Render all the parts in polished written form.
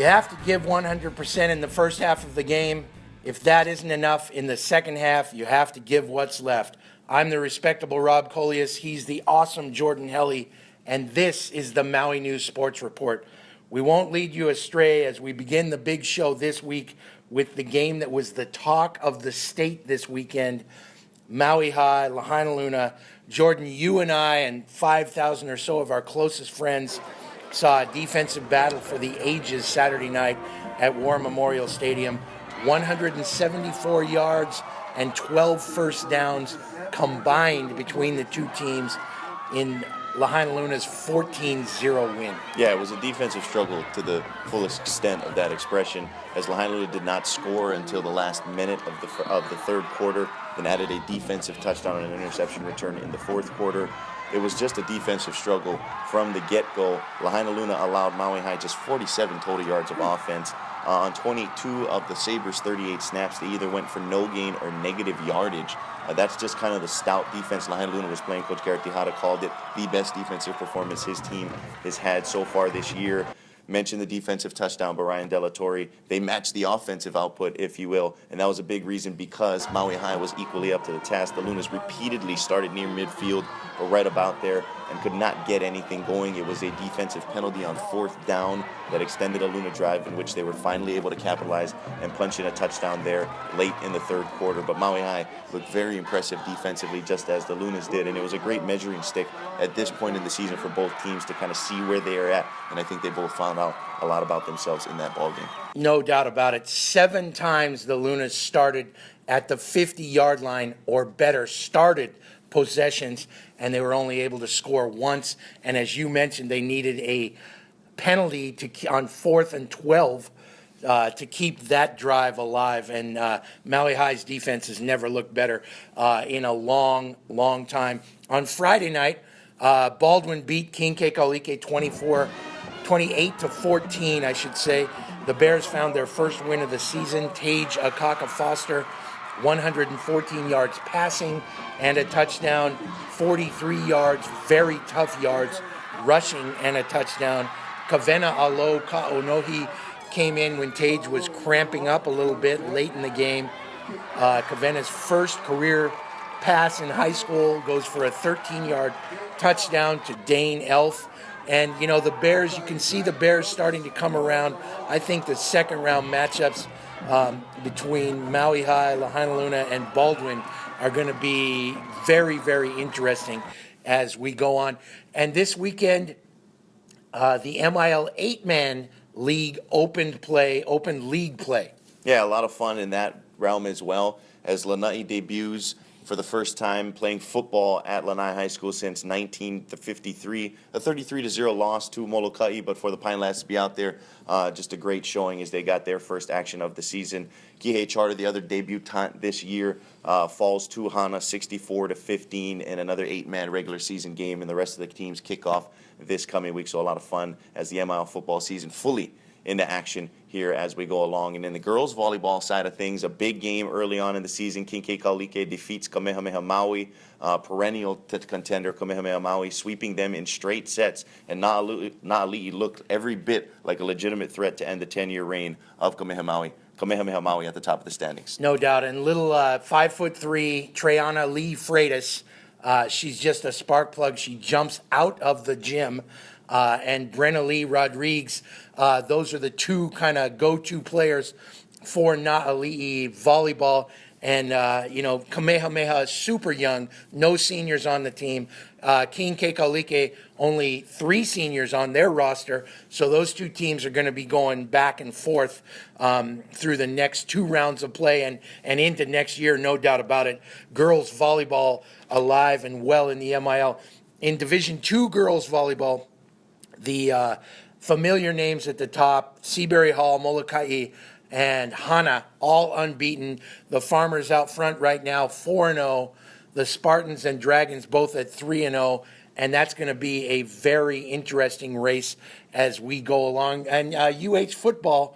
You have to give 100% in the first half of the game. If that isn't enough in the second half, you have to give what's left. I'm the respectable Rob Colias. He's the awesome Jordan Helly. And this is the Maui News Sports Report. We won't lead you astray as we begin the big show this week with the game that was the talk of the state this weekend. Maui High, Lahaina Luna. Jordan, you and I and 5,000 or so of our closest friends saw a defensive battle for the ages Saturday night at War Memorial Stadium. 174 yards and 12 first downs combined between the two teams in Lahaina Luna's 14-0 win. Yeah, it was a defensive struggle to the fullest extent of that expression, as Lahaina Luna did not score until the last minute of the third quarter, then added a defensive touchdown and an interception return in the fourth quarter. It was just a defensive struggle from the get-go. Lahaina Luna allowed Maui High just 47 total yards of offense. On 22 of the Sabers' 38 snaps, they either went for no gain or negative yardage. That's just kind of the stout defense Lahaina Luna was playing. Coach Garrett Tejada called it the best defensive performance his team has had so far this year. Mentioned the defensive touchdown by Ryan Delatorre. They matched the offensive output, if you will, and that was a big reason because Maui High was equally up to the task. The Lunas repeatedly started near midfield or right about there and could not get anything going. It was a defensive penalty on fourth down that extended a Luna drive in which they were finally able to capitalize and punch in a touchdown there late in the third quarter. But Maui High looked very impressive defensively, just as the Lunas did, and it was a great measuring stick at this point in the season for both teams to kind of see where they are at, and I think they both found out a lot about themselves in that ballgame. No doubt about it. 7 times the Lunas started at the 50-yard line or better, started possessions, and they were only able to score once. And as you mentioned, they needed a penalty on 4th and 12 to keep that drive alive. And Maui High's defense has never looked better in a long, long time. On Friday night, Baldwin beat King Kekalike 28-14, I should say. The Bears found their first win of the season. Tage Akaka Foster, 114 yards passing and a touchdown, 43 yards, very tough yards, rushing and a touchdown. Kavena Alo Ka'onohi came in when Tage was cramping up a little bit late in the game. Kavena's first career pass in high school goes for a 13-yard touchdown to Dane Elf. And, you know, the Bears, you can see the Bears starting to come around. I think the second-round matchups between Maui High, Lahaina Luna, and Baldwin are going to be very, very interesting as we go on. And this weekend, the MIL 8-man league opened league play. Yeah, a lot of fun in that realm as well, as Lanai debuts for the first time playing football at Lanai High School since 1953. A 33-0 loss to Molokai, but for the Pine Lads to be out there, just a great showing as they got their first action of the season. Kihei Charter, the other debutante this year, falls to Hana 64-15 in another 8-man regular season game, and the rest of the teams kick off this coming week. So a lot of fun as the MIL football season fully into action here as we go along. And in the girls volleyball side of things, a big game early on in the season. King Kekalike defeats Kamehameha Maui, perennial contender Kamehameha Maui, sweeping them in straight sets. And Na'ali'i looked every bit like a legitimate threat to end the 10-year reign of Kamehameha Maui at the top of the standings. No doubt. And little 5'3" Treyana Lee Freitas, she's just a spark plug. She jumps out of the gym. And Brenna Lee Rodriguez, those are the two kind of go-to players for Na'ali'i volleyball. And, Kamehameha is super young, no seniors on the team. King Kekalike, only 3 seniors on their roster. So those two teams are going to be going back and forth through the next 2 rounds of play and into next year, no doubt about it. Girls volleyball alive and well in the MIL. In Division II girls volleyball, the familiar names at the top, Seabury Hall, Molokai, and Hana, all unbeaten. The Farmers out front right now, 4-0. The Spartans and Dragons both at 3-0. And that's going to be a very interesting race as we go along. And UH football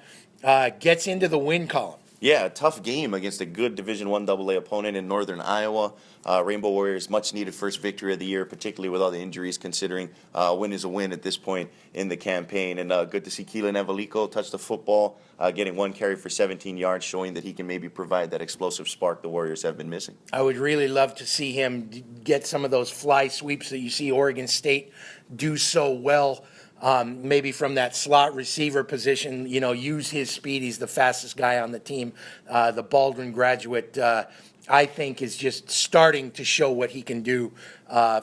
gets into the win column. Yeah, a tough game against a good Division One AA opponent in Northern Iowa. Rainbow Warriors much needed first victory of the year, particularly with all the injuries. Considering a win is a win at this point in the campaign, and good to see Keelan Evalico touch the football, getting one carry for 17 yards, showing that he can maybe provide that explosive spark the Warriors have been missing. I would really love to see him get some of those fly sweeps that you see Oregon State do so well. Maybe from that slot receiver position, use his speed. He's the fastest guy on the team. The Baldwin graduate, I think, is just starting to show what he can do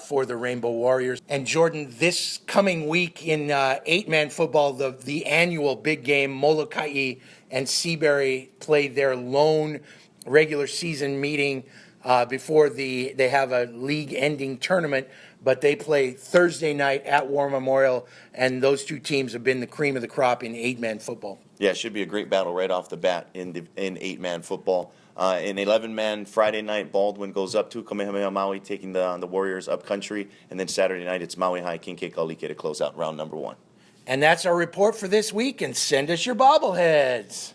for the Rainbow Warriors. And Jordan, this coming week in eight-man football, the annual big game, Molokai and Seabury play their lone regular season meeting before they have a league-ending tournament, but they play Thursday night at War Memorial, and those two teams have been the cream of the crop in eight-man football. Yeah, it should be a great battle right off the bat in eight-man football. In 11-man Friday night, Baldwin goes up to Kamehameha Maui, taking the Warriors up country, and then Saturday night it's Maui High King Kalike to close out round number one. And that's our report for this week, and send us your bobbleheads.